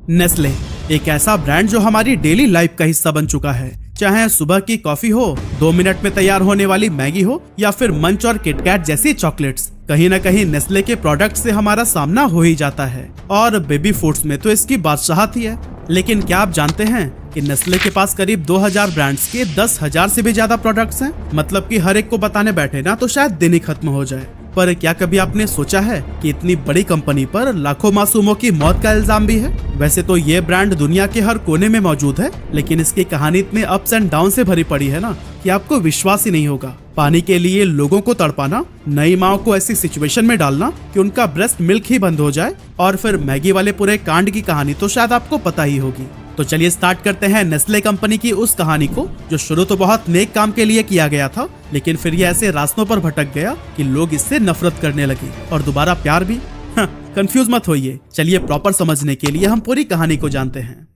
Nestle एक ऐसा brand जो हमारी डेली लाइफ का हिस्सा बन चुका है। चाहे सुबह की कॉफी हो, 2 मिनट में तैयार होने वाली मैगी हो या फिर मंच और किटकैट जैसी चॉकलेट्स, कहीं न कहीं नेस्ले के प्रोडक्ट से हमारा सामना हो ही जाता है। और बेबी फूड्स में तो इसकी बादशाहत ही है। लेकिन क्या आप जानते हैं कि नेस्ले के पास करीब 2000 ब्रांड्स के 10,000 से भी ज्यादा प्रोडक्ट्स हैं। मतलब कि हर एक को बताने बैठे ना तो शायद दिन ही खत्म हो जाए। पर क्या कभी आपने सोचा है कि इतनी बड़ी कंपनी पर लाखों मासूमों की मौत का इल्जाम भी है? वैसे तो ये ब्रांड दुनिया के हर कोने में मौजूद है, लेकिन इसकी कहानी इतने अप्स एंड डाउन से भरी पड़ी है ना कि आपको विश्वास ही नहीं होगा। पानी के लिए लोगों को तड़पाना, नई माओ को ऐसी सिचुएशन में डालना कि उनका ब्रेस्ट मिल्क ही बंद हो जाए, और फिर मैगी वाले पूरे कांड की कहानी तो शायद आपको पता ही होगी। तो चलिए स्टार्ट करते हैं नेस्ले कंपनी की उस कहानी को जो शुरू तो बहुत नेक काम के लिए किया गया था, लेकिन फिर ये ऐसे रास्तों पर भटक गया कि लोग इससे नफरत करने लगे और दोबारा प्यार भी। कंफ्यूज मत होइए, चलिए प्रॉपर समझने के लिए हम पूरी कहानी को जानते हैं।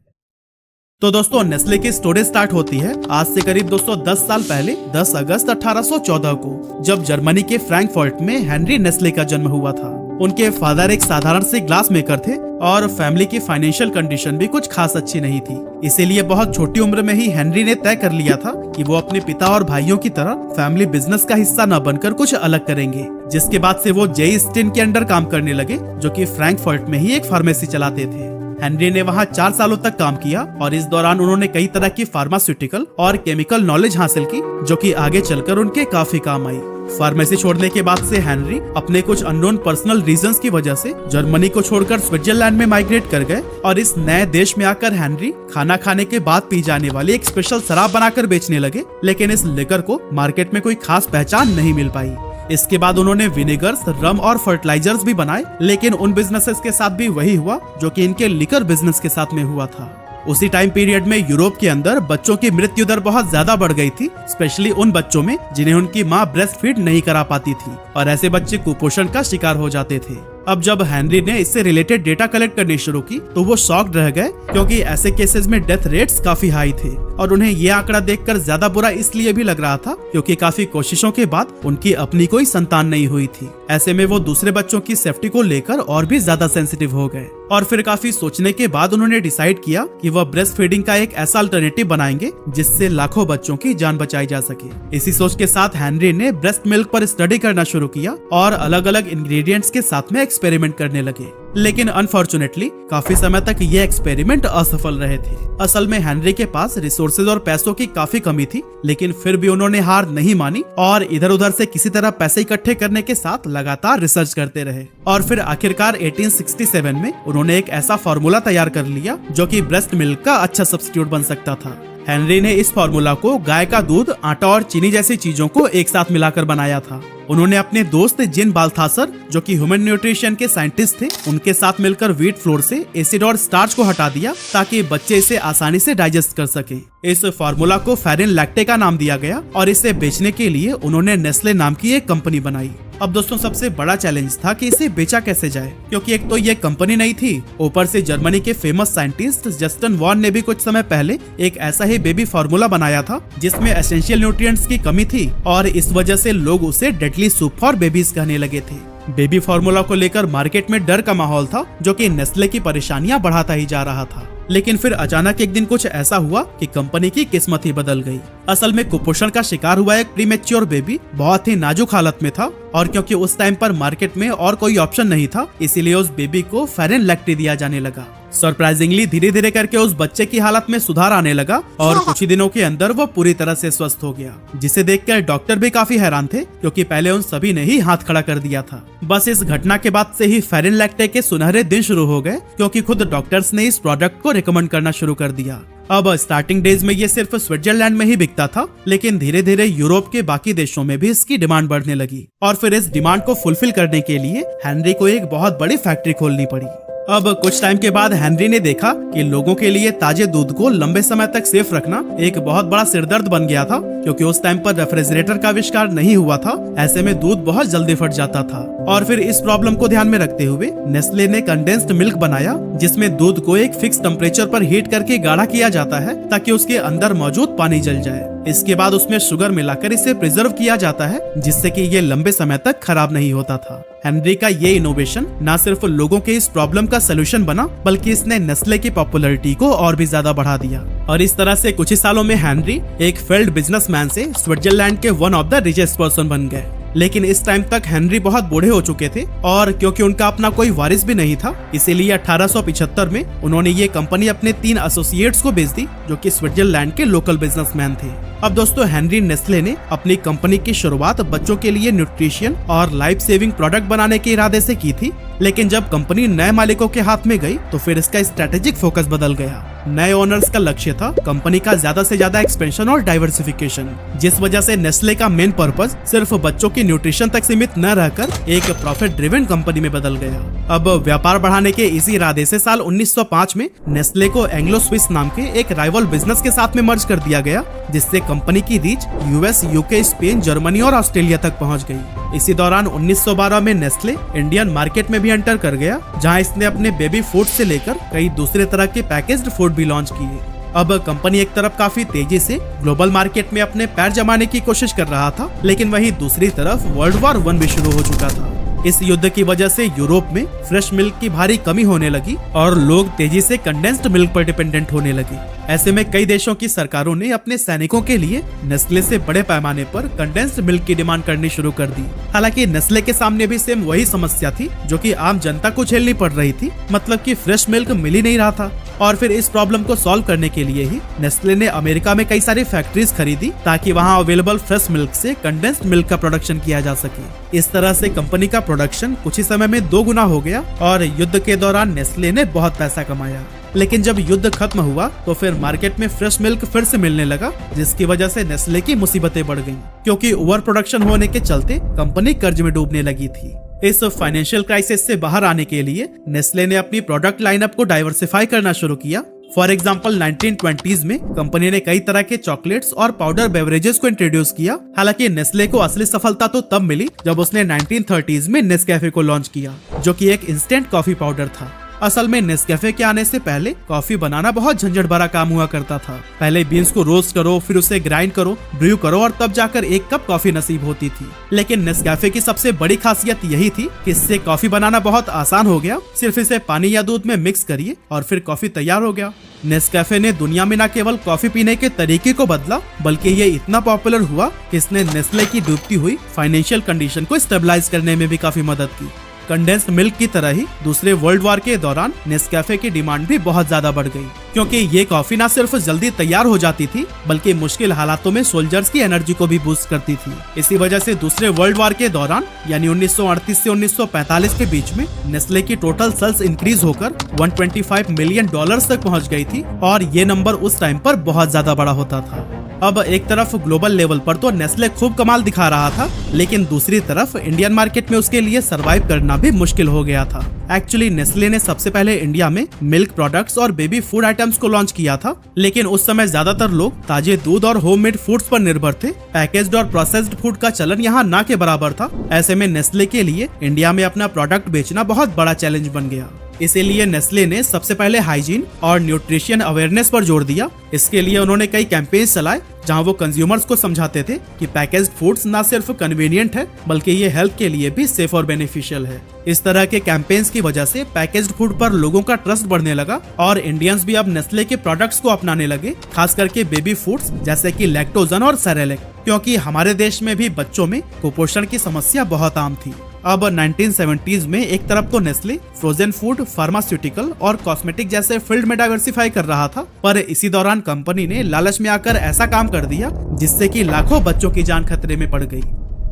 तो दोस्तों, नेस्ले की स्टोरी स्टार्ट होती है आज से करीब 210 साल पहले 10 अगस्त 1814 को, जब जर्मनी के फ्रैंकफर्ट में हेनरी नेस्ले का जन्म हुआ था। उनके फादर एक साधारण से ग्लास मेकर थे और फैमिली की फाइनेंशियल कंडीशन भी कुछ खास अच्छी नहीं थी। इसीलिए बहुत छोटी उम्र में ही हेनरी ने तय कर लिया था कि वो अपने पिता और भाइयों की तरह फैमिली बिजनेस का हिस्सा न बनकर कुछ अलग करेंगे। जिसके बाद से वो जे स्टिन के अंडर काम करने लगे, जो कि फ्रैंकफर्ट में ही एक फार्मेसी चलाते थे। हेनरी ने वहाँ 4 सालों तक काम किया और इस दौरान उन्होंने कई तरह की फार्मास्यूटिकल और केमिकल नॉलेज हासिल की, जो कि आगे चलकर उनके काफी काम आई। फार्मेसी छोड़ने के बाद से हेनरी अपने कुछ अननोन पर्सनल रीजंस की वजह से जर्मनी को छोड़कर स्विट्जरलैंड में माइग्रेट कर गए, और इस नए देश में आकर हेनरी खाना खाने के बाद पी जाने वाली एक स्पेशल शराब बनाकर बेचने लगे। लेकिन इस लिकर को मार्केट में कोई खास पहचान नहीं मिल पाई। इसके बाद उन्होंने विनेगर्स, रम और फर्टिलाइजर्स भी बनाए, लेकिन उन बिजनेसेस के साथ भी वही हुआ जो कि इनके लिकर बिजनेस के साथ में हुआ था। उसी टाइम पीरियड में यूरोप के अंदर बच्चों की मृत्यु दर बहुत ज्यादा बढ़ गई थी, स्पेशली उन बच्चों में जिन्हें उनकी माँ ब्रेस्ट फीड नहीं करा पाती थी, और ऐसे बच्चे कुपोषण का शिकार हो जाते थे। अब जब हेनरी ने इससे रिलेटेड डेटा कलेक्ट करनी शुरू की तो वो शॉक्ड रह गए, क्योंकि ऐसे केसेस में डेथ रेट्स काफी हाई थे, और उन्हें ये आंकड़ा देखकर ज्यादा बुरा इसलिए भी लग रहा था क्योंकि काफी कोशिशों के बाद उनकी अपनी कोई संतान नहीं हुई थी। ऐसे में वो दूसरे बच्चों की सेफ्टी को लेकर और भी ज्यादा सेंसिटिव हो गए, और फिर काफी सोचने के बाद उन्होंने डिसाइड किया कि वह ब्रेस्ट फीडिंग का एक ऐसा अल्टरनेटिव बनाएंगे जिससे लाखों बच्चों की जान बचाई जा सके। इसी सोच के साथ हेनरी ने ब्रेस्ट मिल्क पर स्टडी करना शुरू किया और अलग अलग इंग्रेडिएंट्स के साथ में एक्सपेरिमेंट करने लगे। लेकिन अनफॉर्चुनेटली काफी समय तक ये एक्सपेरिमेंट असफल रहे थे। असल में हेनरी के पास रिसोर्सेज और पैसों की काफी कमी थी, लेकिन फिर भी उन्होंने हार नहीं मानी और इधर उधर से किसी तरह पैसे इकट्ठे करने के साथ लगातार रिसर्च करते रहे। और फिर आखिरकार 1867 में उन्होंने एक ऐसा फार्मूला तैयार कर लिया जो कि ब्रेस्ट मिल्क का अच्छा सब्स्टिट्यूट बन सकता था। हेनरी ने इस फार्मूला को गाय का दूध, आटा और चीनी जैसी चीजों को एक साथ मिलाकर बनाया था। उन्होंने अपने दोस्त जिन बाल्थासर, जो कि ह्यूमन न्यूट्रिशन के साइंटिस्ट थे, उनके साथ मिलकर व्हीट फ्लोर से एसिड और स्टार्च को हटा दिया ताकि बच्चे इसे आसानी से डाइजेस्ट कर सके। इस फार्मूला को फेरिन लैक्टे का नाम दिया गया और इसे बेचने के लिए उन्होंने नेस्ले नाम की एक कंपनी बनाई। अब दोस्तों, सबसे बड़ा चैलेंज था कि इसे बेचा कैसे जाए, क्योंकि एक तो ये कंपनी नहीं थी, ऊपर से जर्मनी के फेमस साइंटिस्ट जस्टिन वॉन ने भी कुछ समय पहले एक ऐसा ही बेबी फार्मूला बनाया था जिसमें एसेंशियल न्यूट्रिएंट्स की कमी थी, और इस वजह से लोग उसे डेडली सूप फॉर बेबीज कहने लगे थे। बेबी फार्मूला को लेकर मार्केट में डर का माहौल था, जो कि नेस्ले की परेशानियां बढ़ाता ही जा रहा था। लेकिन फिर अचानक एक दिन कुछ ऐसा हुआ कि कंपनी की किस्मत ही बदल गई। असल में कुपोषण का शिकार हुआ एक प्रीमेच्योर बेबी बहुत ही नाजुक हालत में था, और क्योंकि उस टाइम पर मार्केट में और कोई ऑप्शन नहीं था, इसीलिए उस बेबी को फेरिन लैक्टे दिया जाने लगा। सरप्राइजिंगली धीरे धीरे करके उस बच्चे की हालत में सुधार आने लगा और कुछ ही दिनों के अंदर वो पूरी तरह से स्वस्थ हो गया, जिसे देखकर डॉक्टर भी काफी हैरान थे, क्योंकि पहले उन सभी ने ही हाथ खड़ा कर दिया था। बस इस घटना के बाद से ही फेरिन लैक्टे के सुनहरे दिन शुरू हो गए, क्योंकि खुद डॉक्टर्स ने इस प्रोडक्ट को रिकमेंड करना शुरू कर दिया। अब स्टार्टिंग डेज में ये सिर्फ स्विट्जरलैंड में ही बिकता था, लेकिन धीरे धीरे यूरोप के बाकी देशों में भी इसकी डिमांड बढ़ने लगी, और फिर इस डिमांड को फुलफिल करने के लिए हेनरी को एक बहुत बड़ी फैक्ट्री खोलनी पड़ी। अब कुछ टाइम के बाद हेनरी ने देखा कि लोगों के लिए ताजे दूध को लंबे समय तक सेफ रखना एक बहुत बड़ा सिरदर्द बन गया था, क्योंकि उस टाइम पर रेफ्रिजरेटर का आविष्कार नहीं हुआ था। ऐसे में दूध बहुत जल्दी फट जाता था। और फिर इस प्रॉब्लम को ध्यान में रखते हुए नेस्ले ने कंडेंस्ड मिल्क बनाया, जिसमें दूध को एक फिक्स टेम्परेचर पर हीट करके गाढ़ा किया जाता है ताकि उसके अंदर मौजूद पानी जल जाए। इसके बाद उसमें शुगर मिलाकर इसे प्रिजर्व किया जाता है, जिससे कि ये लंबे समय तक खराब नहीं होता था। हेनरी का ये इनोवेशन न सिर्फ लोगों के इस प्रॉब्लम का सलूशन बना, बल्कि इसने नेस्ले की पॉपुलैरिटी को और भी ज्यादा बढ़ा दिया। और इस तरह से कुछ ही सालों में हेनरी एक फेल्ड बिजनेसमैन से स्विट्जरलैंड के one of the richest person बन गए। लेकिन इस टाइम तक हेनरी बहुत बूढ़े हो चुके थे, और क्योंकि उनका अपना कोई वारिस भी नहीं था, इसीलिए 1875 में उन्होंने ये कंपनी अपने 3 एसोसिएट्स को बेच दी, जो कि स्विट्जरलैंड के लोकल बिजनेसमैन थे। अब दोस्तों, हेनरी नेस्ले ने अपनी कंपनी की शुरुआत बच्चों के लिए न्यूट्रिशन और लाइफ सेविंग प्रोडक्ट बनाने के इरादे से की थी, लेकिन जब कंपनी नए मालिकों के हाथ में गई तो फिर इसका स्ट्रेटेजिक फोकस बदल गया। नए ओनर्स का लक्ष्य था कंपनी का ज्यादा से ज्यादा एक्सपेंशन और डाइवर्सिफिकेशन, जिस वजह से नेस्ले का मेन पर्पस सिर्फ बच्चों की न्यूट्रिशन तक सीमित न रहकर एक प्रॉफिट ड्रिवन कंपनी में बदल गया। अब व्यापार बढ़ाने के इसी इरादे से साल 1905 में नेस्ले को एंग्लो स्विस नाम के एक राइवल बिजनेस के साथ में मर्ज कर दिया गया, जिससे कंपनी की reach US, UK, Spain, Germany और ऑस्ट्रेलिया तक पहुंच गई। इसी दौरान 1912 में नेस्ले इंडियन मार्केट में भी एंटर कर गया, जहां इसने अपने बेबी फूड से लेकर कई दूसरे तरह के पैकेज्ड फूड भी लॉन्च किए। अब कंपनी एक तरफ काफी तेजी से ग्लोबल मार्केट में अपने पैर जमाने की कोशिश कर रहा था, लेकिन वहीं दूसरी तरफ वर्ल्ड वॉर 1 भी शुरू हो चुका था। इस युद्ध की वजह से यूरोप में फ्रेश मिल्क की भारी कमी होने लगी और लोग तेजी से कंडेंस्ड मिल्क पर डिपेंडेंट होने लगे। ऐसे में कई देशों की सरकारों ने अपने सैनिकों के लिए नेस्ले से बड़े पैमाने पर कंडेंस्ड मिल्क की डिमांड करनी शुरू कर दी। हालांकि नेस्ले के सामने भी सेम वही समस्या थी जो कि आम जनता को झेलनी पड़ रही थी, मतलब कि फ्रेश मिल्क मिल ही नहीं रहा था। और फिर इस प्रॉब्लम को सॉल्व करने के लिए ही नेस्ले ने अमेरिका में कई सारी फैक्ट्रीज खरीदी, ताकि वहां अवेलेबल फ्रेश मिल्क से कंडेंस्ड मिल्क का प्रोडक्शन किया जा सके। इस तरह से कंपनी का प्रोडक्शन कुछ ही समय में 2 गुना हो गया और युद्ध के दौरान नेस्ले ने बहुत पैसा कमाया। लेकिन जब युद्ध खत्म हुआ तो फिर मार्केट में फ्रेश मिल्क फिर से मिलने लगा, जिसकी वजह से नेस्ले की मुसीबतें बढ़ गईं, क्योंकि ओवर प्रोडक्शन होने के चलते कंपनी कर्ज में डूबने लगी थी। इस फाइनेंशियल क्राइसिस से बाहर आने के लिए नेस्ले ने अपनी प्रोडक्ट लाइनअप को डाइवर्सिफाई करना शुरू किया। फॉर एग्जाम्पल 1920s में कंपनी ने कई तरह के चॉकलेट्स और पाउडर बेवरेजेस को इंट्रोड्यूस किया। हालांकि नेस्ले को असली सफलता तो तब मिली जब उसने 1930s में नेस्कैफे को लॉन्च किया, जो कि एक इंस्टेंट कॉफी पाउडर था। असल में नेस्कैफे के आने से पहले कॉफी बनाना बहुत झंझट भरा काम हुआ करता था। पहले बीन्स को रोस्ट करो, फिर उसे ग्राइंड करो, ब्रू करो और तब जाकर 1 कप कॉफी नसीब होती थी। लेकिन नेस्कैफे की सबसे बड़ी खासियत यही थी कि इससे कॉफी बनाना बहुत आसान हो गया। सिर्फ इसे पानी या दूध में मिक्स करिए और फिर कॉफी तैयार हो गया। नेस्कैफे ने दुनिया में न केवल कॉफी पीने के तरीके को बदला, बल्कि ये इतना पॉपुलर हुआ कि इसने नेस्ले की डूबती हुई फाइनेंशियल कंडीशन को स्टेबलाइज करने में भी काफी मदद की। कंडेंस्ड मिल्क की तरह ही दूसरे वर्ल्ड वॉर के दौरान नेस्कैफे की डिमांड भी बहुत ज्यादा बढ़ गई, क्योंकि ये कॉफी न सिर्फ जल्दी तैयार हो जाती थी, बल्कि मुश्किल हालातों में सोल्जर्स की एनर्जी को भी बूस्ट करती थी। इसी वजह से दूसरे वर्ल्ड वॉर के दौरान यानी 1938 से 1945 के बीच में नेस्ले की टोटल सेल्स इंक्रीज होकर $125 मिलियन तक पहुंच गई थी, और ये नंबर उस टाइम पर बहुत ज्यादा बड़ा होता था। अब एक तरफ ग्लोबल लेवल पर तो नेस्ले खूब कमाल दिखा रहा था, लेकिन दूसरी तरफ इंडियन मार्केट में उसके लिए सरवाइव करना भी मुश्किल हो गया था। एक्चुअली नेस्ले ने सबसे पहले इंडिया में मिल्क प्रोडक्ट्स और बेबी फूड आइटम्स को लॉन्च किया था, लेकिन उस समय ज्यादातर लोग ताजे दूध और होममेड फूड्स पर निर्भर थे। पैकेज्ड और प्रोसेस्ड फूड का चलन यहाँ ना के बराबर था। ऐसे में नेस्ले के लिए इंडिया में अपना प्रोडक्ट बेचना बहुत बड़ा चैलेंज बन गया। इसीलिए नेस्ले ने सबसे पहले हाइजीन और न्यूट्रिशन अवेयरनेस पर जोर दिया। इसके लिए उन्होंने कई कैंपेन चलाए, जहां वो कंज्यूमर्स को समझाते थे कि पैकेज्ड फूड्स ना सिर्फ कन्वीनियंट है, बल्कि ये हेल्थ के लिए भी सेफ और बेनिफिशियल है। इस तरह के कैंपेन्स की वजह से पैकेज्ड फूड पर लोगों का ट्रस्ट बढ़ने लगा और इंडियंस भी अब नेस्ले के प्रोडक्ट्स को अपनाने लगे, खास करके बेबी फूड्स जैसे कि लैक्टोजन और सेरेलैक, क्योंकि हमारे देश में भी बच्चों में कुपोषण की समस्या बहुत आम थी। अब 1970s में एक तरफ तो नेस्ले फ्रोजन फूड, फार्मास्यूटिकल और कॉस्मेटिक जैसे फील्ड में डाइवर्सिफाई कर रहा था, पर इसी दौरान कंपनी ने लालच में आकर ऐसा काम कर दिया जिससे कि लाखों बच्चों की जान खतरे में पड़ गई।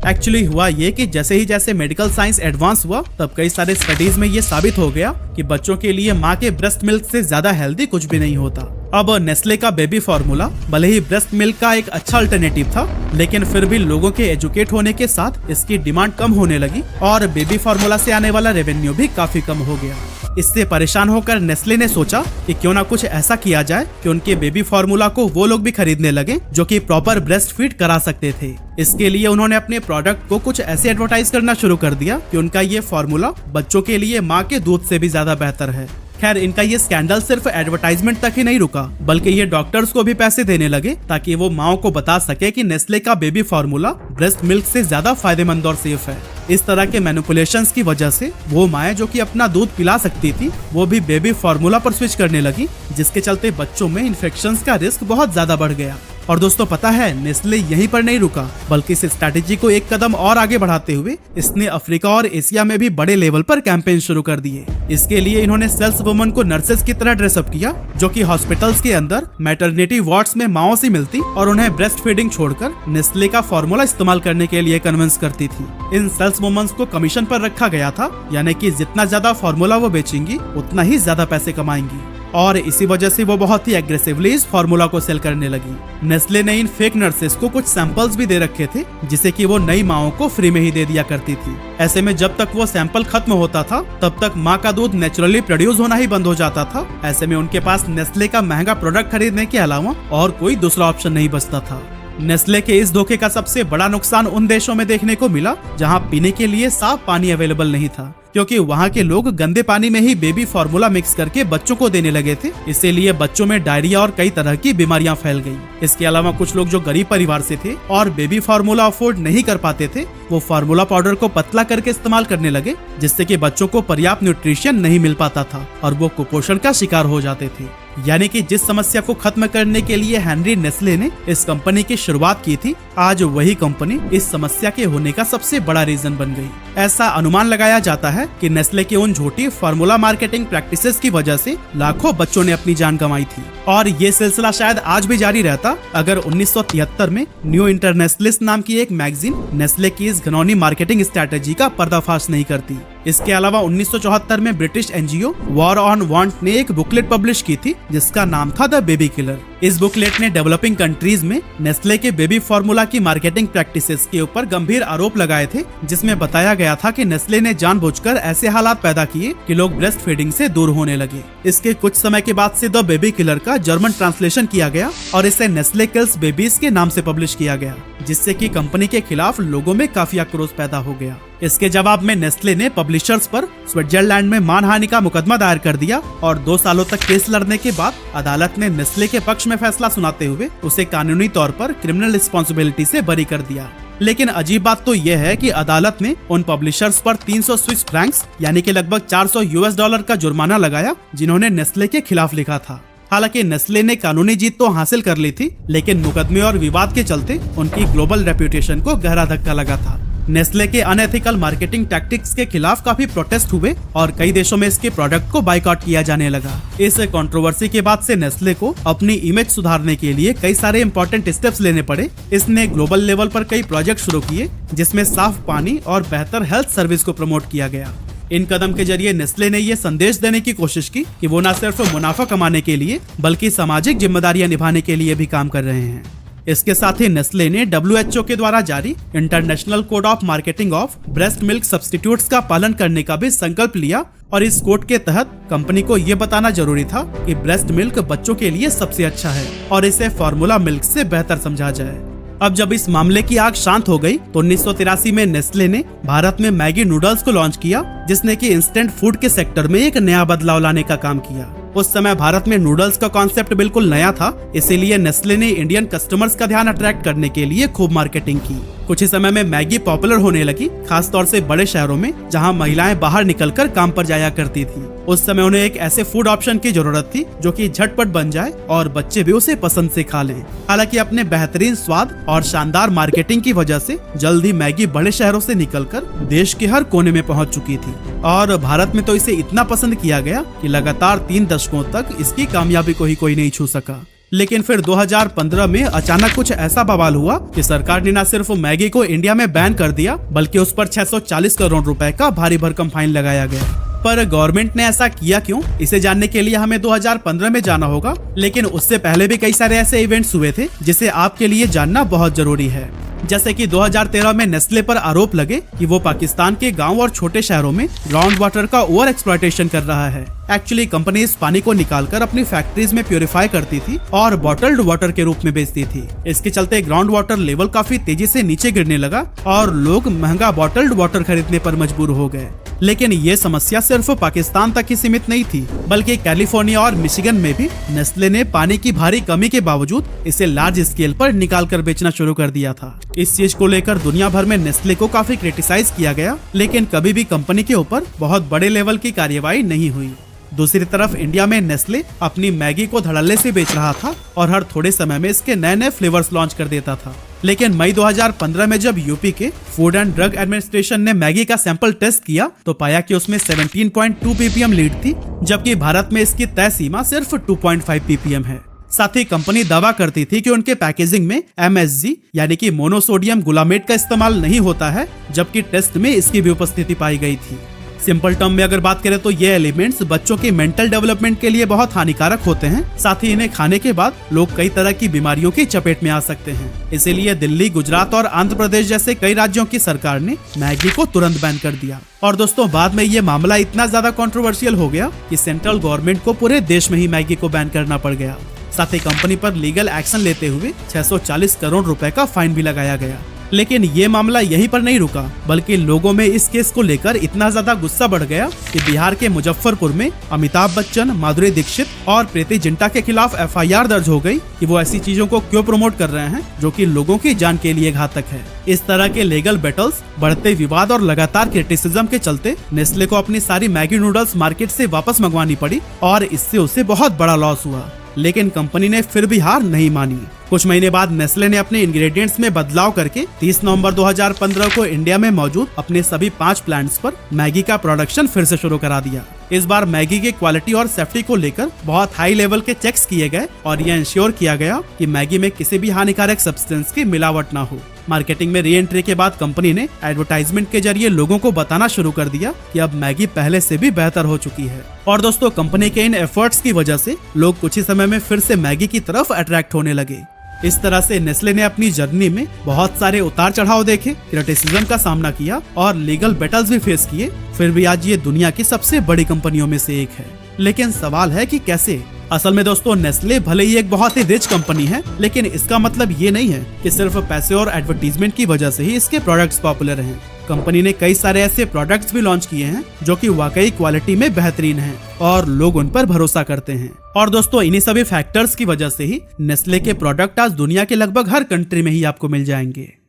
एक्चुअली हुआ ये कि जैसे मेडिकल साइंस एडवांस हुआ, तब कई सारे स्टडीज में ये साबित हो गया कि बच्चों के लिए माँ के ब्रेस्ट मिल्क से ज्यादा हेल्दी कुछ भी नहीं होता। अब नेस्ले का बेबी फार्मूला भले ही ब्रेस्ट मिल्क का एक अच्छा अल्टरनेटिव था, लेकिन फिर भी लोगों के एजुकेट होने के साथ इसकी डिमांड कम होने लगी और बेबी फार्मूला से आने वाला रेवेन्यू भी काफी कम हो गया। इससे परेशान होकर नेस्ले ने सोचा कि क्यों ना कुछ ऐसा किया जाए कि उनके बेबी फार्मूला को वो लोग भी खरीदने लगे जो कि प्रॉपर ब्रेस्ट फीड करा सकते थे। इसके लिए उन्होंने अपने प्रोडक्ट को कुछ ऐसे एडवर्टाइज करना शुरू कर दिया कि उनका ये फार्मूला बच्चों के लिए माँ के दूध से भी ज्यादा बेहतर है। खैर, इनका ये स्कैंडल सिर्फ एडवर्टाइजमेंट तक ही नहीं रुका, बल्कि ये डॉक्टर्स को भी पैसे देने लगे ताकि वो माओ को बता सके कि नेस्ले का बेबी फार्मूला ब्रेस्ट मिल्क से ज्यादा फायदेमंद और सेफ है। इस तरह के मैनिपुलेशंस की वजह से वो माएँ जो कि अपना दूध पिला सकती थी वो भी बेबी फार्मूला पर स्विच करने लगी, जिसके चलते बच्चों में इन्फेक्शंस का रिस्क बहुत ज्यादा बढ़ गया। और दोस्तों पता है, नेस्ले यहीं पर नहीं रुका, बल्कि इस स्ट्रैटेजी को एक कदम और आगे बढ़ाते हुए इसने अफ्रीका और एशिया में भी बड़े लेवल पर कैंपेन शुरू कर दिए। इसके लिए इन्होंने सेल्स वुमन को नर्सेस की तरह ड्रेसअप किया, जो कि हॉस्पिटल्स के अंदर मैटरनिटी वार्ड्स में माओ से मिलती और उन्हें ब्रेस्ट फीडिंग छोड़कर नेस्ले का फार्मूला इस्तेमाल करने के लिए कन्विंस करती थी। इन सेल्स वुमन्स को कमीशन पर रखा गया था, यानी कि जितना ज्यादा फार्मूला वो बेचेंगी उतना ही ज्यादा पैसे कमाएंगी, और इसी वजह से वो बहुत ही एग्रेसिवली इस फार्मूला को सेल करने लगी। नेस्ले ने इन फेक नर्सेस को कुछ सैंपल्स भी दे रखे थे, जिसे कि वो नई माओं को फ्री में ही दे दिया करती थी। ऐसे में जब तक वो सैंपल खत्म होता था तब तक माँ का दूध नेचुरली प्रोड्यूस होना ही बंद हो जाता था। ऐसे में उनके पास नेस्ले का महंगा प्रोडक्ट खरीदने के अलावा और कोई दूसरा ऑप्शन नहीं बचता था। नेस्ले के इस धोखे का सबसे बड़ा नुकसान उन देशों में देखने को मिला जहां पीने के लिए साफ पानी अवेलेबल नहीं था, क्योंकि वहां के लोग गंदे पानी में ही बेबी फार्मूला मिक्स करके बच्चों को देने लगे थे। इसीलिए बच्चों में डायरिया और कई तरह की बीमारियां फैल गई। इसके अलावा कुछ लोग जो गरीब परिवार से थे और बेबी फार्मूला अफोर्ड नहीं कर पाते थे, वो फार्मूला पाउडर को पतला करके इस्तेमाल करने लगे, जिससे कि बच्चों को पर्याप्त न्यूट्रिशन नहीं मिल पाता था और वो कुपोषण का शिकार हो जाते थे। यानी कि जिस समस्या को खत्म करने के लिए हेनरी नेस्ले ने इस कंपनी की शुरुआत की थी, आज वही कंपनी इस समस्या के होने का सबसे बड़ा रीजन बन गई। ऐसा अनुमान लगाया जाता है कि नेस्ले की उन झूठी फार्मूला मार्केटिंग प्रैक्टिसेस की वजह से लाखों बच्चों ने अपनी जान गंवाई थी, और ये सिलसिला शायद आज भी जारी रहता अगर 1973 में न्यू इंटरनेशनलिस्ट नाम की एक मैगजीन नेस्ले की इस घिनौनी मार्केटिंग स्ट्रैटेजी का पर्दाफाश नहीं करती। इसके अलावा 1974 में British NGO war on want ने एक बुकलेट पब्लिश की थी जिसका नाम था द बेबी किलर। इस बुकलेट ने डेवलपिंग कंट्रीज में नेस्ले के बेबी फार्मूला की मार्केटिंग प्रैक्टिसेस के ऊपर गंभीर आरोप लगाए थे, जिसमें बताया गया था कि नेस्ले ने जानबूझकर ऐसे हालात पैदा किए कि लोग ब्रेस्ट फीडिंग से दूर होने लगे। इसके कुछ समय के बाद से द बेबी किलर का जर्मन ट्रांसलेशन किया गया और इसे नेस्ले किल्स बेबीज के नाम से पब्लिश किया गया, जिससे कि कंपनी के खिलाफ लोगों में काफी आक्रोश पैदा हो गया। इसके जवाब में नेस्ले ने पब्लिशर्स पर स्विट्जरलैंड में मानहानि का मुकदमा दायर कर दिया और 2 सालों तक केस लड़ने के बाद अदालत ने नेस्ले के पक्ष में फैसला सुनाते हुए उसे कानूनी तौर पर क्रिमिनल रिस्पॉन्सिबिलिटी से बरी कर दिया। लेकिन अजीब बात तो यह है कि अदालत ने उन पब्लिशर्स पर 300 स्विस फ्रैंक्स यानी कि लगभग $400 का जुर्माना लगाया जिन्होंने नेस्ले के खिलाफ लिखा था। हालांकि नेस्ले ने कानूनी जीत तो हासिल कर ली थी, लेकिन मुकदमे और विवाद के चलते उनकी ग्लोबल रेप्यूटेशन को गहरा धक्का लगा था। नेस्ले के अनएथिकल मार्केटिंग टैक्टिक्स के खिलाफ काफी प्रोटेस्ट हुए और कई देशों में इसके प्रोडक्ट को बाइकआउट किया जाने लगा। इस कंट्रोवर्सी के बाद से नेस्ले को अपनी इमेज सुधारने के लिए कई सारे इंपॉर्टेंट स्टेप्स लेने पड़े। इसने ग्लोबल लेवल पर कई प्रोजेक्ट शुरू किए जिसमें साफ पानी और बेहतर हेल्थ सर्विस को प्रमोट किया गया। इन कदम के जरिए नेस्ले ने ये संदेश देने की कोशिश की कि वो न सिर्फ मुनाफा कमाने के लिए बल्कि सामाजिक जिम्मेदारियां निभाने के लिए भी काम कर रहे हैं। इसके साथ ही नेस्ले ने WHO के द्वारा जारी international code of marketing of breast milk substitutes का पालन करने का भी संकल्प लिया और इस कोड के तहत कंपनी को ये बताना जरूरी था कि ब्रेस्ट मिल्क बच्चों के लिए सबसे अच्छा है और इसे फार्मूला मिल्क से बेहतर समझा जाए। अब जब इस मामले की आग शांत हो गई तो 1983 में नेस्ले ने भारत में मैगी नूडल्स को लॉन्च किया, जिसने कि इंस्टेंट फूड के सेक्टर में एक नया बदलाव लाने का काम किया। उस समय भारत में नूडल्स का कॉन्सेप्ट बिल्कुल नया था, इसीलिए नेस्ले ने इंडियन कस्टमर्स का ध्यान अट्रैक्ट करने के लिए खूब मार्केटिंग की। कुछ ही समय में मैगी पॉपुलर होने लगी, खास तौर से बड़े शहरों में जहां महिलाएं बाहर निकलकर काम पर जाया करती थी। उस समय उन्हें एक ऐसे फूड ऑप्शन की जरूरत थी जो कि झटपट बन जाए और बच्चे भी उसे पसंद से खा लें। हालांकि अपने बेहतरीन स्वाद और शानदार मार्केटिंग की वजह से जल्द ही मैगी बड़े शहरों से निकलकर देश के हर कोने में पहुंच चुकी थी और भारत में तो इसे इतना पसंद किया गया कि लगातार 3 दशकों तक इसकी कामयाबी को ही कोई नहीं छू सका। लेकिन फिर 2015 में अचानक कुछ ऐसा बवाल हुआ कि सरकार ने न सिर्फ मैगी को इंडिया में बैन कर दिया बल्कि उस पर 640 करोड़ रुपए का भारी भरकम फाइन लगाया गया। पर गवर्नमेंट ने ऐसा किया क्यों, इसे जानने के लिए हमें 2015 में जाना होगा। लेकिन उससे पहले भी कई सारे ऐसे इवेंट्स हुए थे जिसे आपके लिए जानना बहुत जरूरी है। जैसे कि 2013 में नेस्ले पर आरोप लगे कि वो पाकिस्तान के गांव और छोटे शहरों में ग्राउंड वाटर का ओवर एक्सप्लॉयटेशन कर रहा है। एक्चुअली कंपनी इस पानी को निकालकर अपनी फैक्ट्रीज में प्यूरिफाई करती थी और बॉटल्ड वाटर के रूप में बेचती थी। इसके चलते ग्राउंड वाटर लेवल काफी तेजी से नीचे गिरने लगा और लोग महंगा बॉटल्ड वाटर खरीदने पर मजबूर हो गए। लेकिन ये समस्या सिर्फ पाकिस्तान तक ही सीमित नहीं थी, बल्कि कैलिफोर्निया और मिशिगन में भी नेस्ले ने पानी की भारी कमी के बावजूद इसे लार्ज स्केल पर निकाल कर बेचना शुरू कर दिया था। इस चीज को लेकर दुनिया भर में नेस्ले को काफी क्रिटिसाइज किया गया, लेकिन कभी भी कंपनी के ऊपर बहुत बड़े लेवल की कार्रवाई नहीं हुई। दूसरी तरफ इंडिया में नेस्ले अपनी मैगी को धड़ल्ले से बेच रहा था और हर थोड़े समय में इसके नए नए फ्लेवर्स लॉन्च कर देता था। लेकिन मई 2015 में जब यूपी के फूड एंड ड्रग एडमिनिस्ट्रेशन ने मैगी का सैंपल टेस्ट किया तो पाया कि उसमें 17.2 ppm लीड थी, जबकि भारत में इसकी तय सीमा सिर्फ 2.5 ppm है। साथ ही कंपनी दावा करती थी कि उनके पैकेजिंग में MSG यानी कि मोनोसोडियम गुलामेट का इस्तेमाल नहीं होता है, जबकि टेस्ट में इसकी भी उपस्थिति पाई गई थी। सिंपल टर्म में अगर बात करें तो ये एलिमेंट्स बच्चों के मेंटल डेवलपमेंट के लिए बहुत हानिकारक होते हैं। साथ ही इन्हें खाने के बाद लोग कई तरह की बीमारियों की चपेट में आ सकते हैं। इसीलिए दिल्ली, गुजरात और आंध्र प्रदेश जैसे कई राज्यों की सरकार ने मैगी को तुरंत बैन कर दिया। और दोस्तों, बाद में ये मामला इतना ज्यादा कंट्रोवर्शियल हो गया कि सेंट्रल गवर्नमेंट को पूरे देश में ही मैगी को बैन करना पड़ गया। साथ ही कंपनी पर लीगल एक्शन लेते हुए 640 करोड़ रुपए का फाइन भी लगाया गया। लेकिन ये मामला यहीं पर नहीं रुका, बल्कि लोगों में इस केस को लेकर इतना ज्यादा गुस्सा बढ़ गया कि बिहार के मुजफ्फरपुर में अमिताभ बच्चन, माधुरी दीक्षित और प्रीति जिंटा के खिलाफ FIR दर्ज हो गई कि वो ऐसी चीजों को क्यों प्रमोट कर रहे हैं जो कि लोगों की जान के लिए घातक है। इस तरह के लीगल बैटल्स, बढ़ते विवाद और लगातार क्रिटिसिज्म के चलते नेस्ले को अपनी सारी मैगी नूडल्स मार्केट से वापस मंगवानी पड़ी और इससे उसे बहुत बड़ा लॉस हुआ। लेकिन कंपनी ने फिर भी हार नहीं मानी। कुछ महीने बाद नेस्ले ने अपने इंग्रेडिएंट्स में बदलाव करके 30 नवंबर 2015 को इंडिया में मौजूद अपने सभी 5 प्लांट्स पर मैगी का प्रोडक्शन फिर से शुरू करा दिया। इस बार मैगी की क्वालिटी और सेफ्टी को लेकर बहुत हाई लेवल के चेक्स किए गए और यह इंश्योर किया गया कि मैगी में किसी भी हानिकारक सब्सटेंस की मिलावट न हो। मार्केटिंग में री एंट्री के बाद कंपनी ने एडवर्टाइजमेंट के जरिए लोगों को बताना शुरू कर दिया कि अब मैगी पहले से भी बेहतर हो चुकी है। और दोस्तों, कंपनी के इन एफर्ट्स की वजह से लोग कुछ ही समय में फिर से मैगी की तरफ अट्रैक्ट होने लगे। इस तरह से नेस्ले ने अपनी जर्नी में बहुत सारे उतार चढ़ाव देखे, क्रिटिसिज्म का सामना किया और लीगल बैटल्स भी फेस किए, फिर भी आज ये दुनिया की सबसे बड़ी कंपनियों में से एक है। लेकिन सवाल है कि कैसे? असल में दोस्तों, नेस्ले भले ही एक बहुत ही रिच कंपनी है, लेकिन इसका मतलब ये नहीं है कि सिर्फ पैसे और एडवर्टीजमेंट की वजह से ही इसके प्रोडक्ट्स पॉपुलर हैं। कंपनी ने कई सारे ऐसे प्रोडक्ट्स भी लॉन्च किए हैं जो कि वाकई क्वालिटी में बेहतरीन हैं और लोग उन पर भरोसा करते हैं। और दोस्तों, इन्हीं सभी फैक्टर्स की वजह से ही नेस्ले के प्रोडक्ट आज दुनिया के लगभग हर कंट्री में ही आपको मिल जाएंगे।